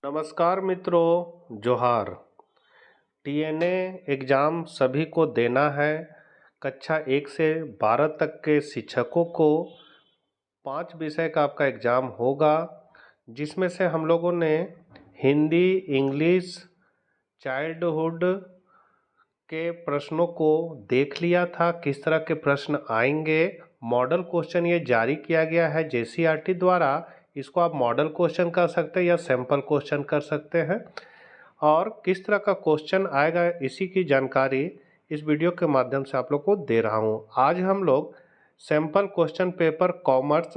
नमस्कार मित्रों, जोहार। टीएनए एग्ज़ाम सभी को देना है। कक्षा 1 से 12 तक के शिक्षकों को 5 विषय का आपका एग्ज़ाम होगा, जिसमें से हम लोगों ने हिंदी, इंग्लिश, चाइल्डहुड के प्रश्नों को देख लिया था, किस तरह के प्रश्न आएंगे। मॉडल क्वेश्चन ये जारी किया गया है जेसीईआरटी द्वारा। इसको आप मॉडल क्वेश्चन कर सकते हैं या सैंपल क्वेश्चन कर सकते हैं, और किस तरह का क्वेश्चन आएगा इसी की जानकारी इस वीडियो के माध्यम से आप लोग को दे रहा हूं। आज हम लोग sample question paper commerce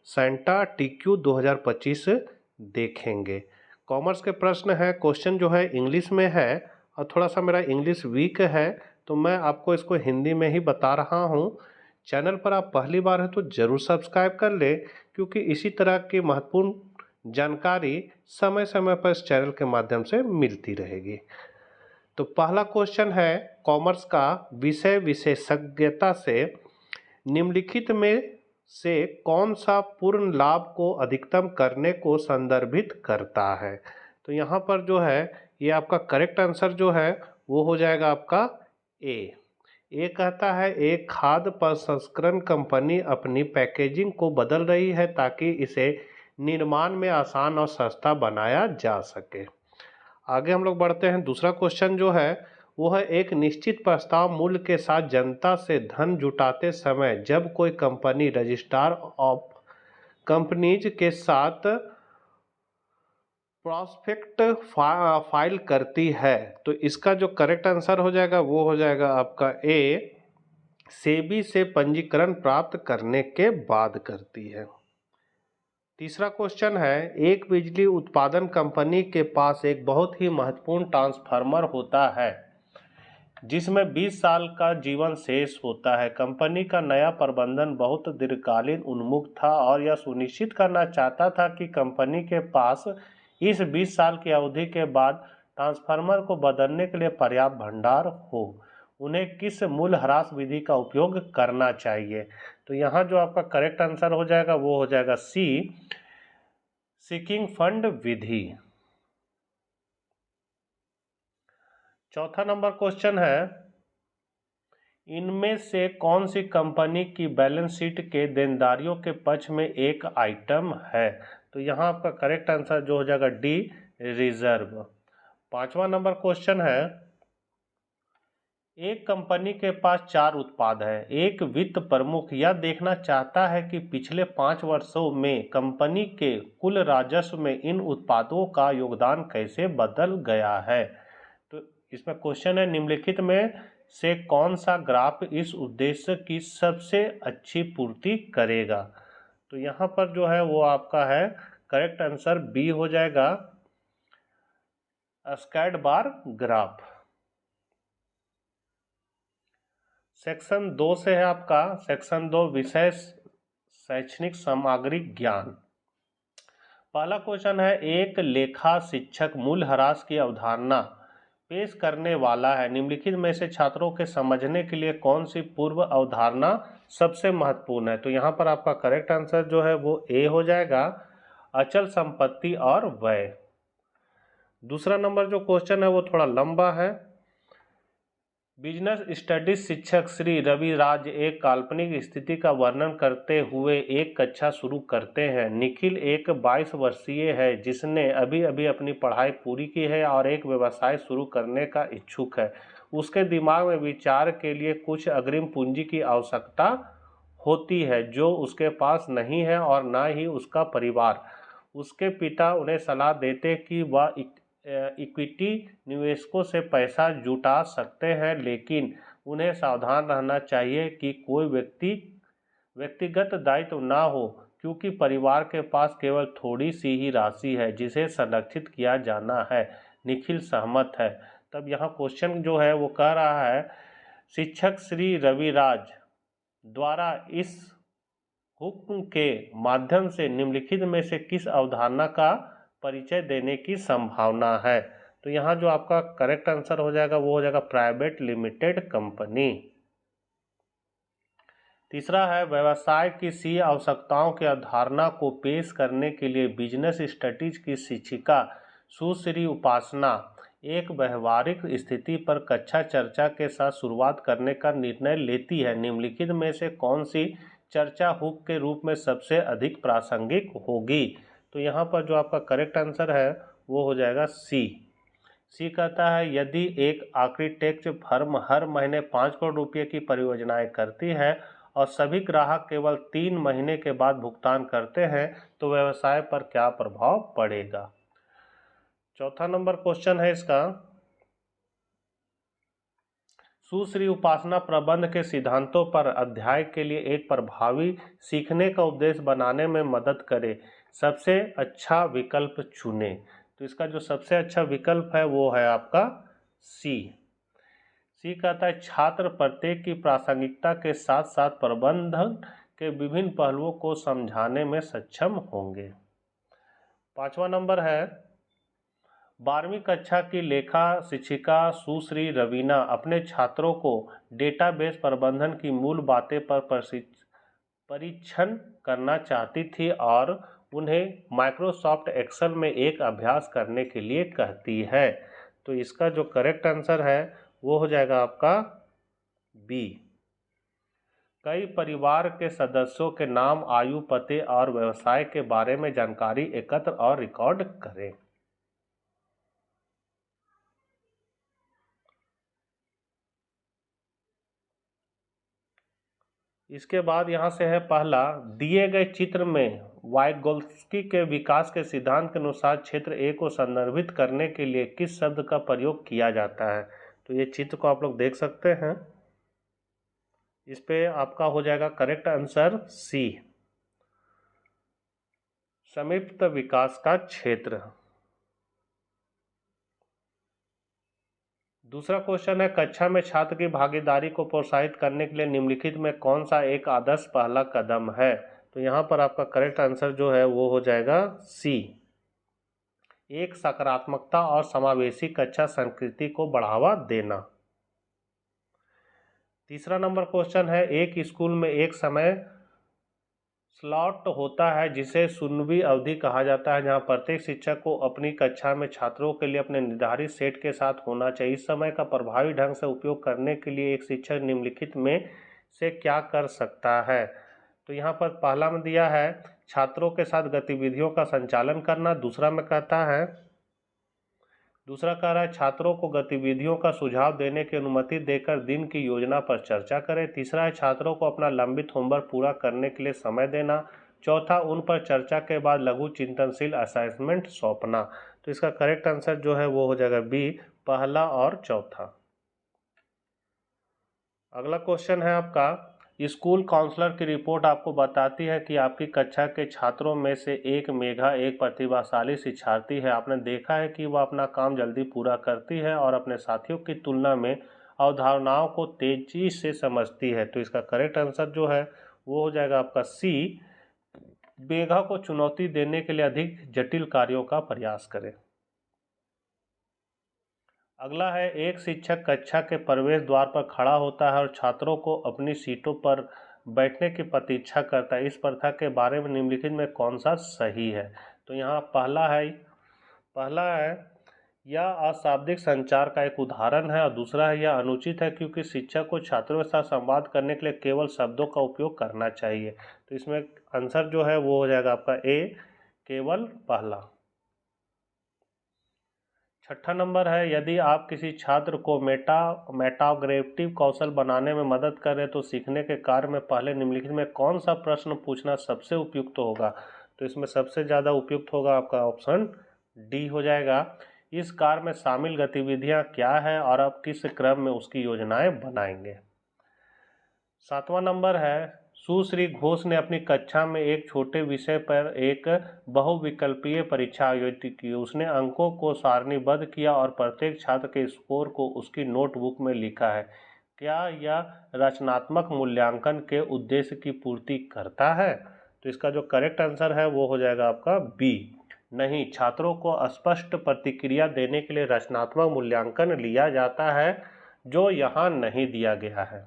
Santa TQ 2025 देखेंगे। कॉमर्स के प्रश्न है, क्वेश्चन जो है इंग्लिश में है और थोड़ा सा मेरा इंग्लिश वीक है, तो मैं आपको इसको हिंदी में ही बता रहा हूं। चैनल पर आप पहली बार है तो ज़रूर सब्सक्राइब कर ले, क्योंकि इसी तरह की महत्वपूर्ण जानकारी समय समय पर इस चैनल के माध्यम से मिलती रहेगी। तो पहला क्वेश्चन है कॉमर्स का, विषय विशेषज्ञता से निम्नलिखित में से कौन सा पूर्ण लाभ को अधिकतम करने को संदर्भित करता है। तो यहाँ पर जो है ये आपका करेक्ट आंसर जो है वो हो जाएगा आपका ए कहता है एक खाद्य प्रसंस्करण कंपनी अपनी पैकेजिंग को बदल रही है ताकि इसे निर्माण में आसान और सस्ता बनाया जा सके। आगे हम लोग बढ़ते हैं। दूसरा क्वेश्चन जो है वो है एक निश्चित प्रस्ताव मूल्य के साथ जनता से धन जुटाते समय जब कोई कंपनी रजिस्ट्रार ऑफ कंपनीज के साथ प्रॉस्पेक्ट फाइल करती है, तो इसका जो करेक्ट आंसर हो जाएगा वो हो जाएगा आपका ए, सेबी से पंजीकरण प्राप्त करने के बाद करती है। तीसरा क्वेश्चन है एक बिजली उत्पादन कंपनी के पास एक बहुत ही महत्वपूर्ण ट्रांसफार्मर होता है जिसमें 20 साल का जीवन शेष होता है। कंपनी का नया प्रबंधन बहुत दीर्घकालीन उन्मुख था और यह सुनिश्चित करना चाहता था कि कंपनी के पास इस 20 साल की अवधि के बाद ट्रांसफार्मर को बदलने के लिए पर्याप्त भंडार हो। उन्हें किस मूल्यह्रास विधि का उपयोग करना चाहिए। तो यहाँ जो आपका करेक्ट आंसर हो जाएगा वो हो जाएगा सी, सीकिंग फंड विधि। चौथा नंबर क्वेश्चन है इनमें से कौन सी कंपनी की बैलेंस शीट के देनदारियों के पक्ष में एक आइटम है। तो यहाँ आपका करेक्ट आंसर जो हो जाएगा डी, रिजर्व। पांचवा नंबर क्वेश्चन है एक कंपनी के पास 4 उत्पाद है। एक वित्त प्रमुख यह देखना चाहता है कि पिछले 5 वर्षों में कंपनी के कुल राजस्व में इन उत्पादों का योगदान कैसे बदल गया है। तो इसमें क्वेश्चन है निम्नलिखित में से कौन सा ग्राफ इस उद्देश्य की सबसे अच्छी पूर्ति करेगा। तो यहाँ पर जो है वो आपका है करेक्ट आंसर बी हो जाएगा, स्कैड बार ग्राफ। सेक्शन 2 से है आपका सेक्शन 2 विषय शैक्षणिक सामग्री ज्ञान। पहला क्वेश्चन है एक लेखा शिक्षक मूल्यह्रास की अवधारणा पेश करने वाला है। निम्नलिखित में से छात्रों के समझने के लिए कौन सी पूर्व अवधारणा सबसे महत्वपूर्ण है। तो यहाँ पर आपका करेक्ट आंसर जो है वो ए हो जाएगा, अचल संपत्ति और व्यय। दूसरा नंबर जो क्वेश्चन है वो थोड़ा लंबा है। बिजनेस स्टडीज शिक्षक श्री रविराज एक काल्पनिक स्थिति का वर्णन करते हुए एक कक्षा शुरू करते हैं। निखिल एक 22 वर्षीय है जिसने अभी अभी अपनी पढ़ाई पूरी की है और एक व्यवसाय शुरू करने का इच्छुक है। उसके दिमाग में विचार के लिए कुछ अग्रिम पूंजी की आवश्यकता होती है जो उसके पास नहीं है और न ही उसका परिवार। उसके पिता उन्हें सलाह देते कि वह इक्विटी निवेशकों से पैसा जुटा सकते हैं, लेकिन उन्हें सावधान रहना चाहिए कि कोई व्यक्तिगत दायित्व ना हो, क्योंकि परिवार के पास केवल थोड़ी सी ही राशि है जिसे संरक्षित किया जाना है। निखिल सहमत है। तब यहाँ क्वेश्चन जो है वो कह रहा है शिक्षक श्री रविराज द्वारा इस हुक्म के माध्यम से निम्नलिखित में से किस अवधारणा का परिचय देने की संभावना है। तो यहाँ जो आपका करेक्ट आंसर हो जाएगा वो हो जाएगा प्राइवेट लिमिटेड कंपनी। तीसरा है व्यवसाय की सी आवश्यकताओं की अवधारणा को पेश करने के लिए बिजनेस स्टडीज की शिक्षिका सुश्री उपासना एक व्यवहारिक स्थिति पर कक्षा चर्चा के साथ शुरुआत करने का निर्णय लेती है। निम्नलिखित में से कौन सी चर्चा हुक के रूप में सबसे अधिक प्रासंगिक होगी? तो यहाँ पर जो आपका करेक्ट आंसर है वो हो जाएगा सी। सी कहता है यदि एक आर्किटेक्ट फर्म हर महीने 5 करोड़ रुपये की परियोजनाएं करती है और सभी ग्राहक केवल 3 महीने के बाद भुगतान करते हैं तो व्यवसाय पर क्या प्रभाव पड़ेगा? चौथा नंबर क्वेश्चन है इसका, सुश्री उपासना प्रबंध के सिद्धांतों पर अध्याय के लिए एक प्रभावी सीखने का उद्देश्य बनाने में मदद करे, सबसे अच्छा विकल्प चुने। तो इसका जो सबसे अच्छा विकल्प है वो है आपका सी। सी कहता है छात्र प्रत्येक की प्रासंगिकता के साथ साथ प्रबंधन के विभिन्न पहलुओं को समझाने में सक्षम होंगे। पांचवा नंबर है, 12वीं कक्षा की लेखा शिक्षिका सुश्री रवीना अपने छात्रों को डेटाबेस प्रबंधन की मूल बातें पर परीक्षण करना चाहती थी और उन्हें माइक्रोसॉफ्ट एक्सेल में एक अभ्यास करने के लिए कहती है। तो इसका जो करेक्ट आंसर है वो हो जाएगा आपका बी। कई परिवार के सदस्यों के नाम, आयु, पते और व्यवसाय के बारे में जानकारी एकत्र और रिकॉर्ड करें। इसके बाद यहाँ से है पहला, दिए गए चित्र में वाइगोत्स्की के विकास के सिद्धांत के अनुसार क्षेत्र ए को संदर्भित करने के लिए किस शब्द का प्रयोग किया जाता है? तो ये चित्र को आप लोग देख सकते हैं, इस पे आपका हो जाएगा करेक्ट आंसर सी, संयुक्त विकास का क्षेत्र। दूसरा क्वेश्चन है, कक्षा में छात्र की भागीदारी को प्रोत्साहित करने के लिए निम्नलिखित में कौन सा एक आदर्श पहला कदम है? तो यहाँ पर आपका करेक्ट आंसर जो है वो हो जाएगा सी, एक सकारात्मकता और समावेशी कक्षा संस्कृति को बढ़ावा देना। तीसरा नंबर क्वेश्चन है, एक स्कूल में एक समय स्लॉट होता है जिसे शून्यवी अवधि कहा जाता है, जहां प्रत्येक शिक्षक को अपनी कक्षा में छात्रों के लिए अपने निर्धारित सेट के साथ होना चाहिए। इस समय का प्रभावी ढंग से उपयोग करने के लिए एक शिक्षक निम्नलिखित में से क्या कर सकता है? तो यहाँ पर पहला में दिया है छात्रों के साथ गतिविधियों का संचालन करना। दूसरा कह रहा है छात्रों को गतिविधियों का सुझाव देने की अनुमति देकर दिन की योजना पर चर्चा करें। तीसरा है छात्रों को अपना लंबित होमवर्क पूरा करने के लिए समय देना। चौथा, उन पर चर्चा के बाद लघु चिंतनशील असाइनमेंट सौंपना। तो इसका करेक्ट आंसर जो है वो हो जाएगा बी, पहला और चौथा। अगला क्वेश्चन है आपका, स्कूल काउंसलर की रिपोर्ट आपको बताती है कि आपकी कक्षा के छात्रों में से एक मेघा एक प्रतिभाशाली शिक्षार्थी है। आपने देखा है कि वह अपना काम जल्दी पूरा करती है और अपने साथियों की तुलना में अवधारणाओं को तेजी से समझती है। तो इसका करेक्ट आंसर जो है वो हो जाएगा आपका सी, मेघा को चुनौती देने के लिए अधिक जटिल कार्यों का प्रयास करें। अगला है, एक शिक्षक कक्षा के प्रवेश द्वार पर खड़ा होता है और छात्रों को अपनी सीटों पर बैठने की प्रतीक्षा करता है। इस प्रथा के बारे में निम्नलिखित में कौन सा सही है? तो यहाँ पहला है यह अशाब्दिक संचार का एक उदाहरण है और दूसरा है यह अनुचित है क्योंकि शिक्षक को छात्रों के साथ संवाद करने के लिए केवल शब्दों का उपयोग करना चाहिए। तो इसमें आंसर जो है वो हो जाएगा आपका ए, केवल पहला। छठा नंबर है, यदि आप किसी छात्र को मेटाग्रेटिव कौशल बनाने में मदद करें तो सीखने के कार्य में पहले निम्नलिखित में कौन सा प्रश्न पूछना सबसे उपयुक्त होगा? तो इसमें सबसे ज़्यादा उपयुक्त होगा आपका ऑप्शन डी हो जाएगा। इस कार्य में शामिल गतिविधियां क्या है और आप किस क्रम में उसकी योजनाएं बनाएंगे? सातवां नंबर है, सुश्री घोष ने अपनी कक्षा में एक छोटे विषय पर एक बहुविकल्पीय परीक्षा आयोजित की। उसने अंकों को सारणीबद्ध किया और प्रत्येक छात्र के स्कोर को उसकी नोटबुक में लिखा है। क्या यह रचनात्मक मूल्यांकन के उद्देश्य की पूर्ति करता है? तो इसका जो करेक्ट आंसर है वो हो जाएगा आपका बी, नहीं। छात्रों को स्पष्ट प्रतिक्रिया देने के लिए रचनात्मक मूल्यांकन लिया जाता है जो यहाँ नहीं दिया गया है।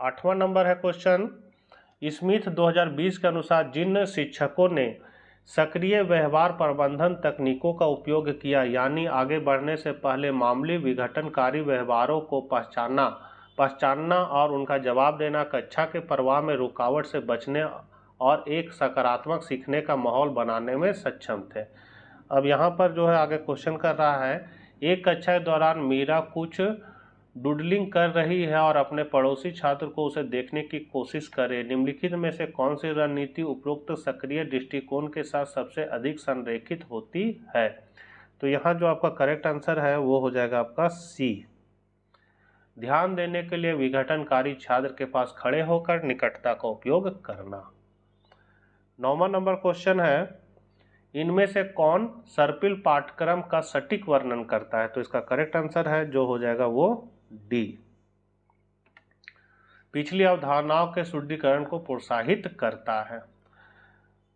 आठवां नंबर है क्वेश्चन, स्मिथ 2020 के अनुसार जिन शिक्षकों ने सक्रिय व्यवहार प्रबंधन तकनीकों का उपयोग किया, यानी आगे बढ़ने से पहले मामूली विघटनकारी व्यवहारों को पहचानना और उनका जवाब देना कक्षा के प्रवाह में रुकावट से बचने और एक सकारात्मक सीखने का माहौल बनाने में सक्षम थे। अब यहाँ पर जो है आगे क्वेश्चन कर रहा है, एक कक्षा के दौरान मीरा कुछ डूडलिंग कर रही है और अपने पड़ोसी छात्र को उसे देखने की कोशिश करे। निम्नलिखित में से कौन सी रणनीति उपरोक्त सक्रिय दृष्टिकोण के साथ सबसे अधिक संरेखित होती है? तो यहाँ जो आपका करेक्ट आंसर है वो हो जाएगा आपका सी। ध्यान देने के लिए विघटनकारी छात्र के पास खड़े होकर निकटता का उपयोग करना। 9वां नंबर क्वेश्चन है, इनमें से कौन सर्पिल पाठ्यक्रम का सटीक वर्णन करता है? तो इसका करेक्ट आंसर है जो हो जाएगा वो डी। पिछली अवधारणाओं के शुद्धिकरण को प्रोत्साहित करता है।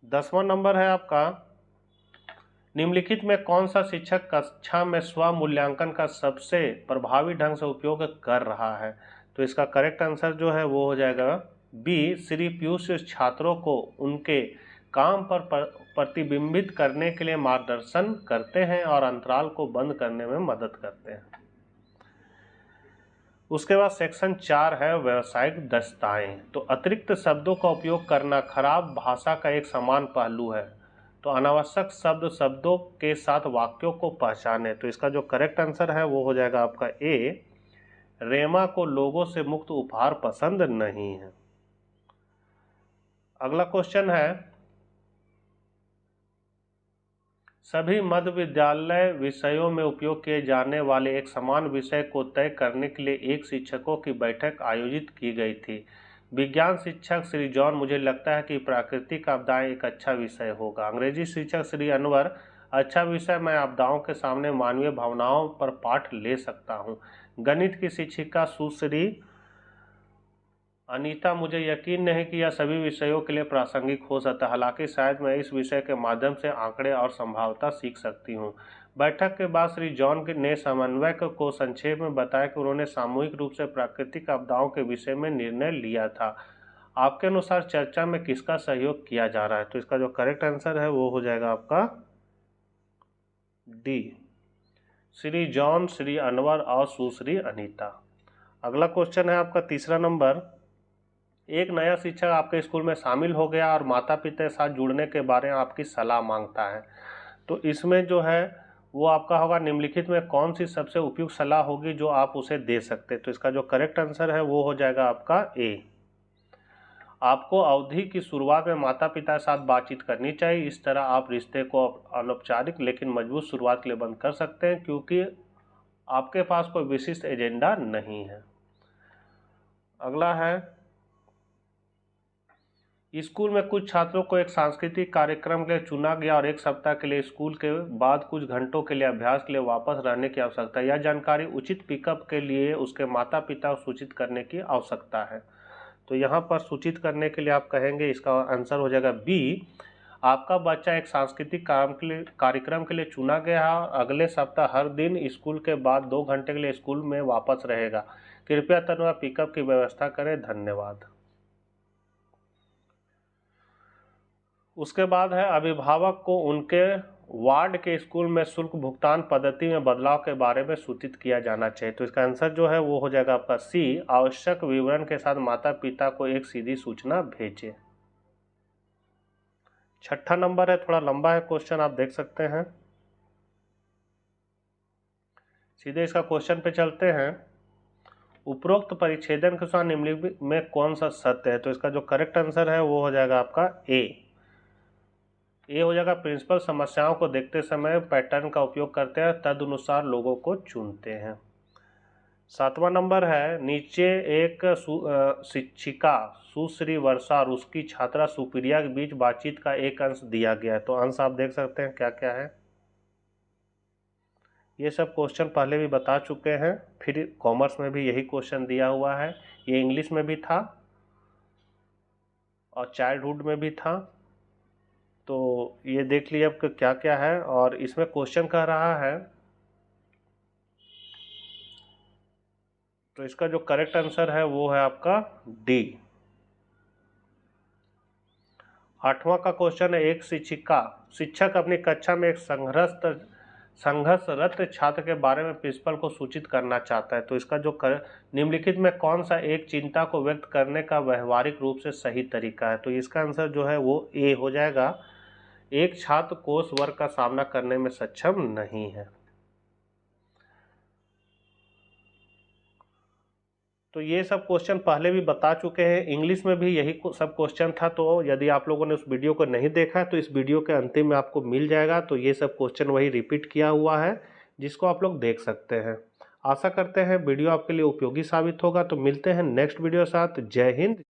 10वां नंबर है आपका, निम्नलिखित में कौन सा शिक्षक कक्षा में स्व मूल्यांकन का सबसे प्रभावी ढंग से उपयोग कर रहा है? तो इसका करेक्ट आंसर जो है वो हो जाएगा बी। श्री पीयूष छात्रों को उनके काम पर प्रतिबिंबित करने के लिए मार्गदर्शन करते हैं और अंतराल को बंद करने में मदद करते हैं। उसके बाद सेक्शन 4 है व्यावसायिक दक्षताएं। तो अतिरिक्त शब्दों का उपयोग करना खराब भाषा का एक समान पहलू है। तो अनावश्यक शब्दों के साथ वाक्यों को पहचाने। तो इसका जो करेक्ट आंसर है वो हो जाएगा आपका ए। रेमा को लोगों से मुक्त उपहार पसंद नहीं है। अगला क्वेश्चन है, सभी मध्य विद्यालय विषयों में उपयोग किए जाने वाले एक समान विषय को तय करने के लिए एक शिक्षकों की बैठक आयोजित की गई थी। विज्ञान शिक्षक श्री जॉन, मुझे लगता है कि प्राकृतिक आपदाएं एक अच्छा विषय होगा। अंग्रेजी शिक्षक श्री अनवर, अच्छा विषय, मैं आपदाओं के सामने मानवीय भावनाओं पर पाठ ले सकता हूँ। गणित की शिक्षिका सुश्री अनीता, मुझे यकीन नहीं कि यह सभी विषयों के लिए प्रासंगिक हो सकता, हालांकि शायद मैं इस विषय के माध्यम से आंकड़े और संभाव्यता सीख सकती हूँ। बैठक के बाद श्री जॉन ने समन्वयक को संक्षेप में बताया कि उन्होंने सामूहिक रूप से प्राकृतिक आपदाओं के विषय में निर्णय लिया था। आपके अनुसार चर्चा में किसका सहयोग किया जा रहा है? तो इसका जो करेक्ट आंसर है वो हो जाएगा आपका डी। श्री जॉन, श्री अनवर और सुश्री अनीता। अगला क्वेश्चन है आपका 3रा नंबर, एक नया शिक्षक आपके स्कूल में शामिल हो गया और माता पिता के साथ जुड़ने के बारे में आपकी सलाह मांगता है। तो इसमें जो है वो आपका होगा, निम्नलिखित में कौन सी सबसे उपयुक्त सलाह होगी जो आप उसे दे सकते हैं? तो इसका जो करेक्ट आंसर है वो हो जाएगा आपका ए। आपको अवधि की शुरुआत में माता पिता के साथ बातचीत करनी चाहिए। इस तरह आप रिश्ते को अनौपचारिक लेकिन मजबूत शुरुआत के लिए बंद कर सकते हैं, क्योंकि आपके पास कोई विशिष्ट एजेंडा नहीं है। अगला है, स्कूल में कुछ छात्रों को एक सांस्कृतिक कार्यक्रम के लिए चुना गया और 1 सप्ताह के लिए स्कूल के बाद कुछ घंटों के लिए अभ्यास के लिए वापस रहने की आवश्यकता है। यह जानकारी उचित पिकअप के लिए उसके माता पिता को सूचित करने की आवश्यकता है। तो यहाँ पर सूचित करने के लिए आप कहेंगे, इसका आंसर हो जाएगा बी। आपका बच्चा एक सांस्कृतिक कार्यक्रम के लिए चुना गया है और अगले सप्ताह हर दिन स्कूल के बाद 2 घंटे के लिए स्कूल में वापस रहेगा। कृपया तत्काल पिकअप की व्यवस्था करें, धन्यवाद। उसके बाद है, अभिभावक को उनके वार्ड के स्कूल में शुल्क भुगतान पद्धति में बदलाव के बारे में सूचित किया जाना चाहिए। तो इसका आंसर जो है वो हो जाएगा आपका सी। आवश्यक विवरण के साथ माता पिता को एक सीधी सूचना भेजें। 6ठा नंबर है, थोड़ा लंबा है क्वेश्चन, आप देख सकते हैं। सीधे इसका क्वेश्चन पे चलते हैं। उपरोक्त परिच्छेदन के अनुसार निम्नलिखित में कौन सा सत्य है? तो इसका जो करेक्ट आंसर है वो हो जाएगा आपका ए हो जाएगा। प्रिंसिपल समस्याओं को देखते समय पैटर्न का उपयोग करते हैं, तदनुसार लोगों को चुनते हैं। 7वां नंबर है, नीचे एक शिक्षिका सुश्री वर्षा और उसकी छात्रा सुप्रिया के बीच बातचीत का एक अंश दिया गया है। तो अंश आप देख सकते हैं क्या क्या है। ये सब क्वेश्चन पहले भी बता चुके हैं, फिर कॉमर्स में भी यही क्वेश्चन दिया हुआ है। ये इंग्लिश में भी था और चाइल्डहुड में भी था। तो ये देख लिए आपको क्या क्या है। और इसमें क्वेश्चन कह रहा है, तो इसका जो करेक्ट आंसर है वो है आपका डी। 8वां का क्वेश्चन है, एक शिक्षक अपनी कक्षा में एक संघर्षरत छात्र के बारे में प्रिंसिपल को सूचित करना चाहता है। तो इसका जो निम्नलिखित में कौन सा एक चिंता को व्यक्त करने का व्यवहारिक रूप से सही तरीका है? तो इसका आंसर जो है वो ए हो जाएगा। एक छात्र कोर्स वर्क का सामना करने में सक्षम नहीं है। तो ये सब क्वेश्चन पहले भी बता चुके हैं, इंग्लिश में भी यही सब क्वेश्चन था। तो यदि आप लोगों ने उस वीडियो को नहीं देखा है तो इस वीडियो के अंतिम में आपको मिल जाएगा। तो ये सब क्वेश्चन वही रिपीट किया हुआ है, जिसको आप लोग देख सकते हैं। आशा करते हैं वीडियो आपके लिए उपयोगी साबित होगा। तो मिलते हैं नेक्स्ट वीडियो के साथ। जय हिंद।